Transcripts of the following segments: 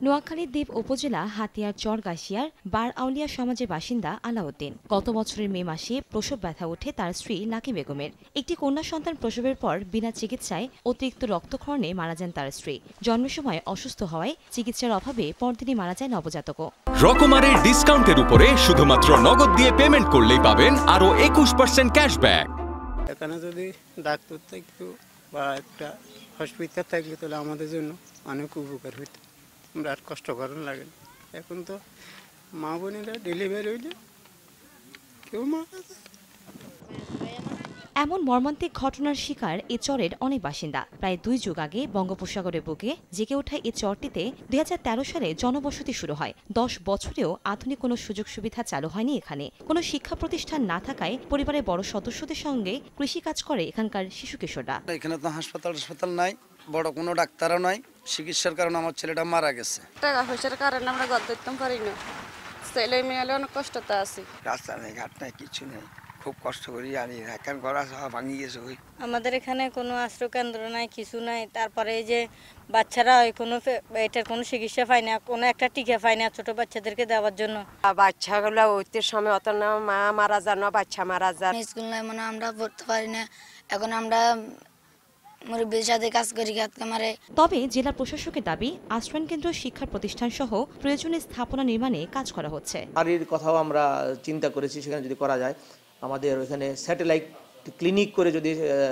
নোয়াখালীর দ্বীপ উপজেলা হাতিয়ার চরগাছিয়ার বার আউলিয়া সমাজের বাসিন্দা আলাউদ্দিন গত বছরের মে মাসে প্রসব ব্যথা ওঠে তার স্ত্রী লাকি বেগমের। একটি কন্যা সন্তান প্রসবের পর বিনা চিকিৎসায় অতিরিক্ত রক্তক্ষরণে মারা যান তার স্ত্রী। জন্মের সময় অসুস্থ হওয়ায় চিকিৎসার অভাবে পরদিনই মারা যায় নবজাতকও। রকমারি ডিসকাউন্টের উপরে শুধুমাত্র নগদ দিয়ে পেমেন্ট করলেই পাবেন আরো 21% ক্যাশব্যাক। এখানে যদি ডাক্তার থাকতো বা একটা হসপিটাল থাকলে তাহলে আমাদের জন্য অনেক উপকার হইতো, আমরা আর কষ্ট করার লাগে না। এখন তো মা বোনেরা ডেলিভারি হইলে কেউ মারা যায়। এমন মর্মান্তিক ঘটনার শিকার এ চরের অনেক বাসিন্দা। প্রায় 2 যুগ আগে বঙ্গোপসাগরের বুকে জেগে ওঠা এ চরটিতে 2013 সালে জনবসতি শুরু হয়। 10 বছরেও আধুনিক কোনো সুযোগ সুবিধা চালু হয়নি এখানে। কোনো শিক্ষা প্রতিষ্ঠান না থাকায় পরিবারের বড় সদস্যদের সঙ্গে কৃষিকাজ করে এখানকার শিশু কিশোররা। এখানে তো হাসপাতাল নাই, বড় কোনো ডাক্তারও নাই। চিকিৎসার কারণে আমার ছেলেটা মারা গেছে। টাকা পয়সার কারণে আমরা ঘর ধরতে পারি না, ছেলে মেয়ে অনেক কষ্টতে আছি। রাস্তা নেই, ঘাট নাই, কিছু নেই, খুব কষ্ট করি জানি। এখন গড়া সহ ভাঙি গেছে। আমাদের এখানে কোনো আশ্রয় কেন্দ্র নাই, কিছু নাই। তারপরে এই যে বাচ্চারা কোনো এটার কোনো চিকিৎসা পায় না, কোনো একটা টিকা পায় না ছোট বাচ্চাদেরকে দেওয়ার জন্য। বাচ্চাগুলো ওইতের সময় অত না মা মারা যান না, বাচ্চা মারা যান। স্কুল নাই মানে আমরা পড়তে পারি না, এখন আমরা মুরব্বীর সাথে কাজ করি মারে। তবে জেলা প্রশাসকের দাবি আশ্রয়ণ কেন্দ্র শিক্ষা প্রতিষ্ঠান সহ প্রয়োজনীয় স্থাপনা নির্মাণে কাজ করা হচ্ছে। বাড়ির কথাও আমরা চিন্তা করেছি, সেখানে যদি করা যায় আমাদের ওইখানে স্যাটেলাইট ক্লিনিক করে যদি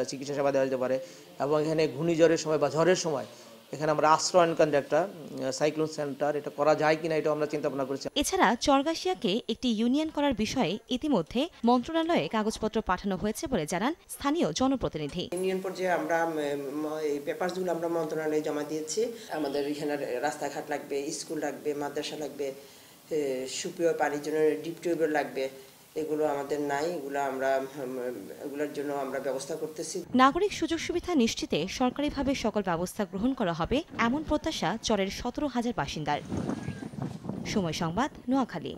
চিকিৎসা সেবা দেওয়া যেতে পারে, এবং এখানে ঘূর্ণিঝড়ের সময় বা ঝড়ের সময় এখানে আমরা আশ্রয়ণ কেন্দ্র একটা সাইক্লোন সেন্টার এটা করা যায় কিনা এটা আমরা চিন্তা ভাবনা করেছি। এছাড়া চরগাছিয়াকে একটি ইউনিয়ন করার বিষয়ে ইতিমধ্যে মন্ত্রণালয়ে কাগজপত্র পাঠানো হয়েছে বলে জানান স্থানীয় জনপ্রতিনিধি। ইউনিয়ন পর্যায়ে আমরা এই পেপারসগুলো আমরা মন্ত্রণালয়ে জমা দিয়েছি। আমাদের এখানে রাস্তাঘাট লাগবে, স্কুল লাগবে, মাদ্রাসা লাগবে, সুপেয় পানির জন্য ডিপ টিউবওয়েল লাগবে। এগুলো আমাদের নাই, এগুলোর জন্য আমরা ব্যবস্থা করতেছি। নাগরিক সুযোগ সুবিধা নিশ্চিতে সরকারিভাবে সকল ব্যবস্থা গ্রহণ করা হবে এমন প্রত্যাশা চরের 17,000 বাসিন্দার। সময় সংবাদ, নোয়াখালী।